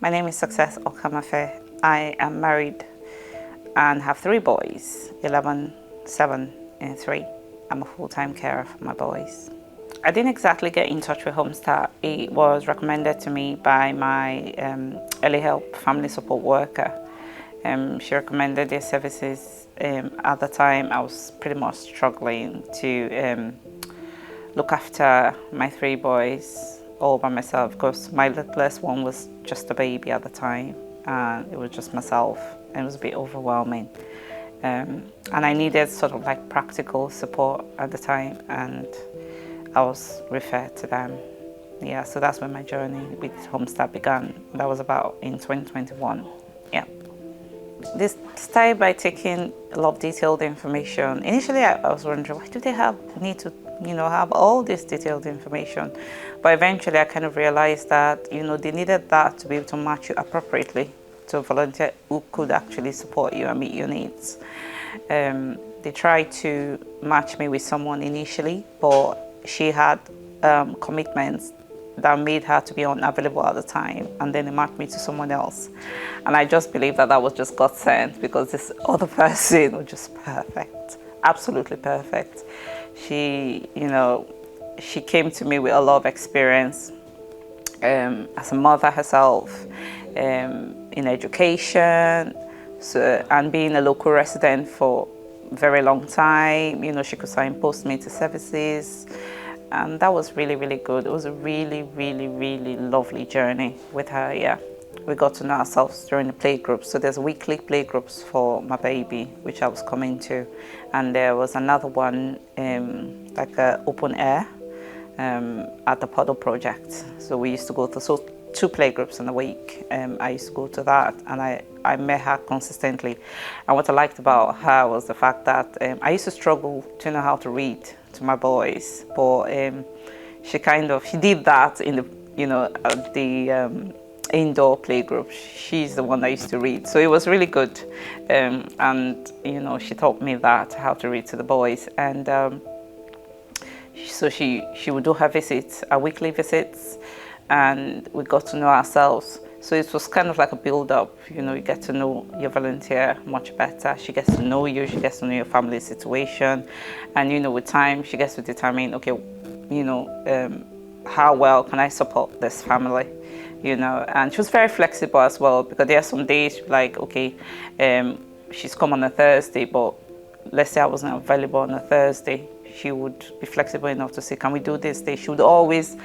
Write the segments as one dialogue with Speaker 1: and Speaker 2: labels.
Speaker 1: My name is Success Okamafe. I am married and have 3 boys, 11, 7, and 3. I'm a full-time carer for my boys. I didn't exactly get in touch with Homestart. It was recommended to me by my early help family support worker. She recommended their services. At the time, I was pretty much struggling to look after my 3 boys all by myself because my littlest one was just a baby at the time, and it was just myself, and it was a bit overwhelming. And I needed sort of like practical support at the time, and I was referred to them. Yeah, so that's when my journey with Homestart began. That was about in 2021. Yeah. This started by taking a lot of detailed information. Initially, I was wondering, why do they need to have all this detailed information? But eventually, I kind of realized that, they needed that to be able to match you appropriately to a volunteer who could actually support you and meet your needs. They tried to match me with someone initially, but she had commitments that made her to be unavailable at the time, and then they matched me to someone else. And I just believe that was just God sent, because this other person was just perfect, absolutely perfect. She came to me with a lot of experience as a mother herself, in education, and being a local resident for a very long time. She could signpost me to services. And that was really, really good. It was a really, really, really lovely journey with her, yeah. We got to know ourselves during the playgroups. So there's weekly playgroups for my baby, which I was coming to. And there was another one, like an open air at the Puddle Project. So we used to go to 2 playgroups in a week. I used to go to that, and I met her consistently. And what I liked about her was the fact that I used to struggle to know how to read to my boys, but she did that in the indoor playgroup. She's the one that used to read, so it was really good. And she taught me how to read to the boys, and so she would do her visits, her weekly visits, and we got to know ourselves. So it was kind of like a build-up. You get to know your volunteer much better. She gets to know you. She gets to know your family situation, and with time, she gets to determine, okay, how well can I support this family, And she was very flexible as well, because there are some days like, okay, she's come on a Thursday, but let's say I wasn't available on a Thursday, she would be flexible enough to say, can we do this day? She would always,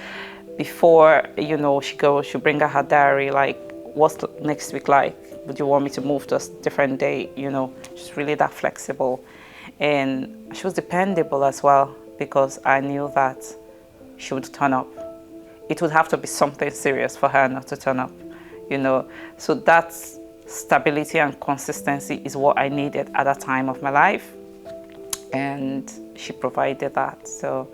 Speaker 1: before she goes, she'll bring her diary, like, what's next week like? Would you want me to move to a different day? She's really that flexible. And she was dependable as well, because I knew that she would turn up. It would have to be something serious for her not to turn up, So that stability and consistency is what I needed at that time of my life. And she provided that. So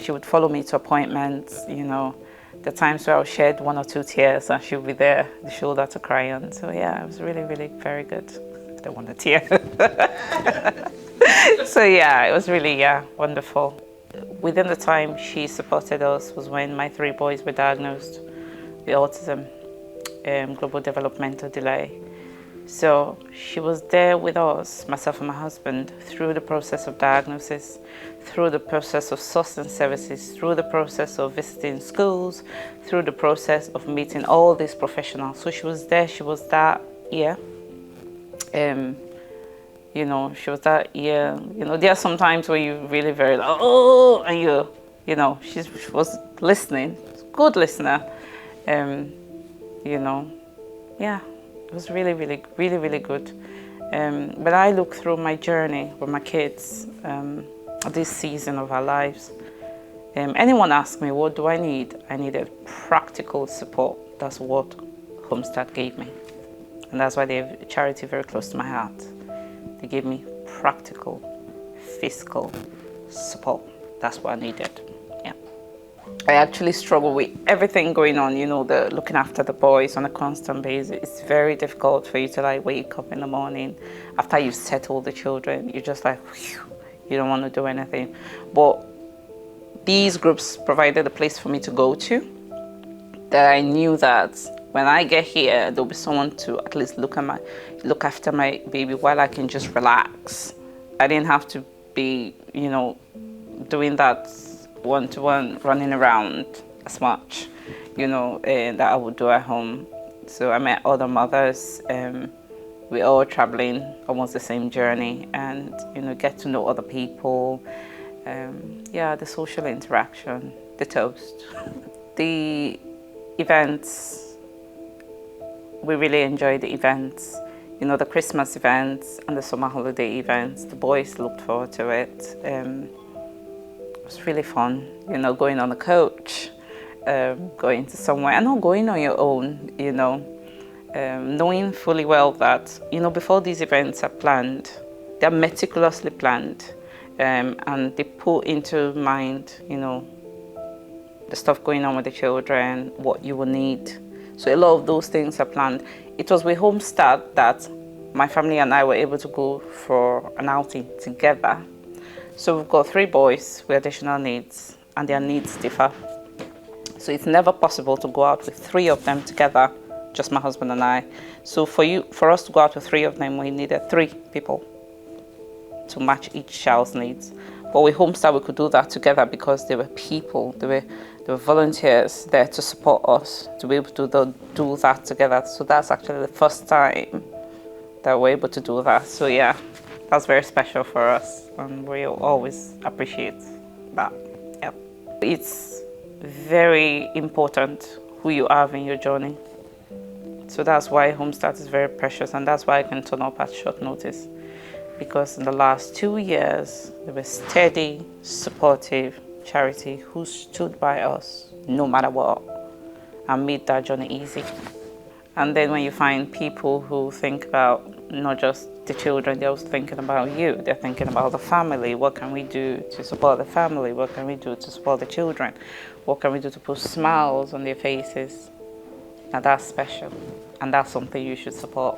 Speaker 1: she would follow me to appointments, the times where I shed 1 or 2 tears, and she would be there, the shoulder to cry on. So yeah, it was really, really very good. I don't want a tear. So yeah, it was really, wonderful. Within the time she supported us was when my 3 boys were diagnosed with autism, global developmental delay. So she was there with us, myself and my husband, through the process of diagnosis, through the process of sourcing services, through the process of visiting schools, through the process of meeting all these professionals. So she was there, she was that year. She was that year. There are some times where you really very like, oh, and she was listening, good listener. Yeah. It was really, really, really, really good. But I look through my journey with my kids, this season of our lives. Anyone asks me, what do I need? I needed practical support. That's what Homestart gave me. And that's why they have a charity very close to my heart. They gave me practical, physical support. That's what I needed. Yeah. I actually struggle with everything going on, the looking after the boys on a constant basis. It's very difficult for you to wake up in the morning after you've settled the children. You're just like, whew, you don't want to do anything. But these groups provided a place for me to go to that I knew that when I get here, there'll be someone to at least look after my baby while I can just relax. I didn't have to be, doing that one-to-one, running around as much, that I would do at home. So I met other mothers. We're all traveling almost the same journey, and get to know other people. The social interaction, the toast, the events. We really enjoy the events. The Christmas events and the summer holiday events. The boys looked forward to it. It was really fun, going on a coach, going to somewhere, and not going on your own, knowing fully well that, before these events are planned, they're meticulously planned, and they put into mind, the stuff going on with the children, what you will need. So a lot of those things are planned. It was with Homestart that my family and I were able to go for an outing together. So we've got 3 boys with additional needs, and their needs differ. So it's never possible to go out with 3 of them together, just my husband and I. So for us to go out with 3 of them, we needed 3 people to match each child's needs. But with Homestart, we could do that together because there were people, there were volunteers there to support us to be able to do that together. So that's actually the first time that we're able to do that. So yeah, that's very special for us, and we always appreciate that. Yep. It's very important who you have in your journey. So that's why Homestart is very precious, and that's why I can turn up at short notice. Because in the last 2 years, there was steady, supportive charity who stood by us no matter what and made that journey easy. And then when you find people who think about not just the children, they're also thinking about you. They're thinking about the family. What can we do to support the family? What can we do to support the children? What can we do to put smiles on their faces? Now that's special, and that's something you should support.